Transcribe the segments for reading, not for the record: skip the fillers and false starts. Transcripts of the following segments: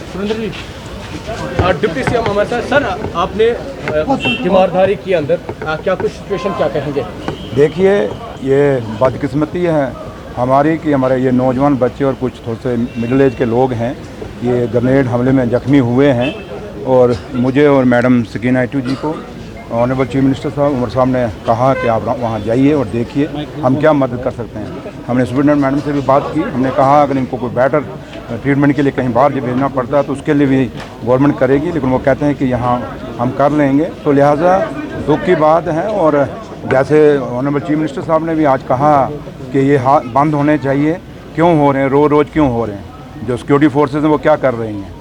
सुरेंद्र जी, deputy CM हमारे साथ। Sir, आपने तीमारधारी के अंदर क्या कुछ सिचुएशन क्या कहेंगे? देखिए, ये बदकिस्मती है हमारी कि हमारे ये नौजवान बच्चे और कुछ थोड़े से मिडिल एज के लोग हैं, ये ग्रेनेड हमले में ज़ख्मी हुए हैं। और मुझे और मैडम सकीना आइटू जी को ऑनरेबल चीफ मिनिस्टर साहब उमर साहब ने कहा कि आप वहाँ जाइए और देखिए हम क्या मदद कर सकते हैं। हमने सुप्रिटेंडेंट मैडम से भी बात की, हमने कहा अगर इनको कोई बेटर ट्रीटमेंट के लिए कहीं बाहर जब भेजना पड़ता है तो उसके लिए भी गवर्नमेंट करेगी, लेकिन वो कहते हैं कि यहाँ हम कर लेंगे। तो लिहाजा दुख की बात है। और जैसे ऑनरेबल चीफ मिनिस्टर साहब ने भी आज कहा कि ये बंद होने चाहिए, क्यों हो रहे हैं, रोज़ क्यों हो रहे हैं, जो सिक्योरिटी फोर्सेज हैं वो क्या कर रही हैं।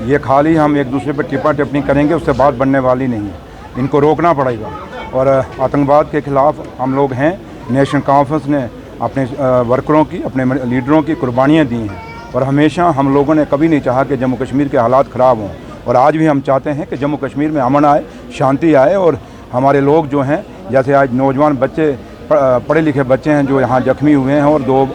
ये खाली हम एक दूसरे पर टिप्पा टिप्पणी करेंगे, उससे बात बनने वाली नहीं है। इनको रोकना पड़ेगा। और आतंकवाद के ख़िलाफ़ हम लोग हैं। नेशनल कॉन्फ्रेंस ने अपने वर्करों की, अपने लीडरों की कुर्बानियाँ दी हैं और हमेशा हम लोगों ने कभी नहीं चाहा कि जम्मू कश्मीर के हालात ख़राब हों। और आज भी हम चाहते हैं कि जम्मू कश्मीर में अमन आए, शांति आए। और हमारे लोग जो हैं, जैसे आज नौजवान बच्चे, पढ़े लिखे बच्चे हैं जो यहाँ ज़ख्मी हुए हैं और 2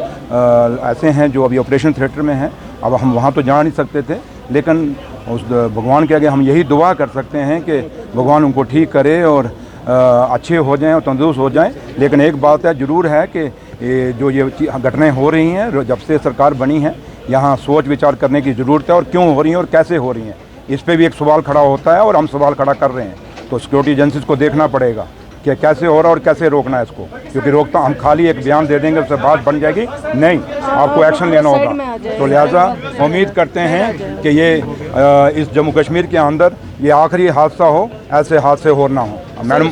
ऐसे हैं जो अभी ऑपरेशन थिएटर में हैं। अब हम वहाँ तो जा नहीं सकते थे, लेकिन उस भगवान के आगे हम यही दुआ कर सकते हैं कि भगवान उनको ठीक करे और अच्छे हो जाएं और तंदुरुस्त हो जाएं। लेकिन एक बात है ज़रूर है कि जो ये घटनाएं हो रही हैं, जब से सरकार बनी है, यहाँ सोच विचार करने की ज़रूरत है। और क्यों हो रही हैं और कैसे हो रही हैं, इस पर भी एक सवाल खड़ा होता है और हम सवाल खड़ा कर रहे हैं। तो सिक्योरिटी एजेंसीज़ को देखना पड़ेगा कि कैसे हो रहा है और कैसे रोकना है इसको, क्योंकि रोकता हम खाली एक बयान दे देंगे उससे बात बन जाएगी नहीं, आपको एक्शन लेना होगा। तो लिहाजा उम्मीद करते हैं कि ये इस जम्मू कश्मीर के अंदर ये आखिरी हादसा हो, ऐसे हादसे हो ना हो। मैडम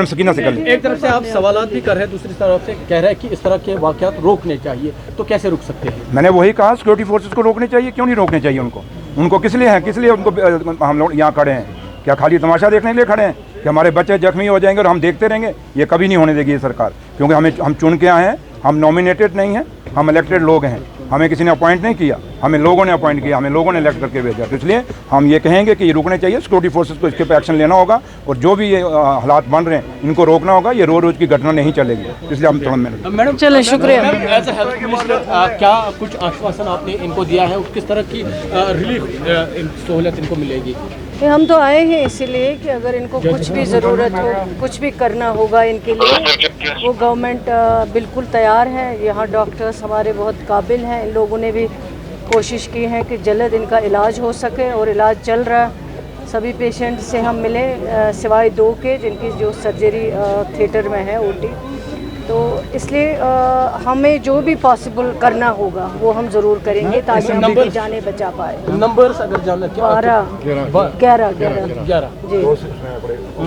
सकीना से कर एक तरफ से आप सवाल भी कर रहे हैं, दूसरी तरफ से कह रहे हैं कि इस तरह के वाक़यात रोकने चाहिए, तो कैसे रोक सकते हैं? मैंने वही कहा, सिक्योरिटी फोर्सेस को रोकने चाहिए। क्यों नहीं रोकने चाहिए उनको किस लिए हैं, किस लिए उनको हम लोग यहाँ खड़े हैं? क्या खाली तमाशा देखने के लिए खड़े हैं कि हमारे बच्चे जख्मी हो जाएंगे और हम देखते रहेंगे? ये कभी नहीं होने देगी ये सरकार, क्योंकि हम चुन के आए हैं, हम नॉमिनेटेड नहीं हैं, हम इलेक्टेड लोग हैं। हमें किसी ने अपॉइंट नहीं किया, हमें लोगों ने अपॉइंट किया, हमें लोगों ने इलेक्ट करके भेजा। तो इसलिए हम ये कहेंगे कि ये रुकने चाहिए, सिक्योरिटी फोर्सेस को इसके पे एक्शन लेना होगा और जो भी ये हालात बन रहे हैं इनको रोकना होगा। ये रोज़ की घटना नहीं चलेगी, इसलिए हम थोड़ा मैडम चलें, शुक्रिया। एज ए हेल्थ मिनिस्टर क्या कुछ आश्वासन आपने इनको दिया है, किस तरह की रिलीफ सहूलत इनको मिलेगी? हम तो आए हैं इसीलिए कि अगर इनको कुछ भी ज़रूरत हो, कुछ भी करना होगा इनके लिए, वो गवर्नमेंट बिल्कुल तैयार है। यहाँ डॉक्टर्स हमारे बहुत काबिल हैं, इन लोगों ने भी कोशिश की है कि जल्द इनका इलाज हो सके और इलाज चल रहा है। सभी पेशेंट से हम मिले, सिवाय 2 के जिनकी जो सर्जरी थिएटर में है, OT। तो इसलिए हमें जो भी पॉसिबल करना होगा वो हम ज़रूर करेंगे ताकि हम इनकी जानें बचा पाए। नंबर्स अगर जानना 11 जी।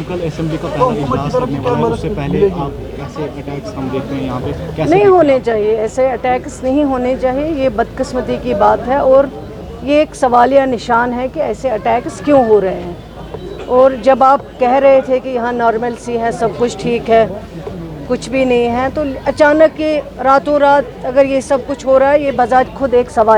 कल असेंबली का पहला इजलास लगने वाला है, उससे पहले आप ऐसे अटैक्स हम देखते हैं यहाँ पे कैसे नहीं होने चाहिए, ऐसे अटैक्स नहीं होने चाहिए। ये बदकिस्मती की बात है और ये एक सवालिया निशान है कि ऐसे अटैक्स क्यों हो रहे हैं। और जब आप कह रहे थे कि यहाँ नॉर्मल सी है, सब कुछ ठीक है, कुछ भी नहीं है, तो अचानक ये रातों रात अगर ये सब कुछ हो रहा है, ये बजाज खुद एक सवाल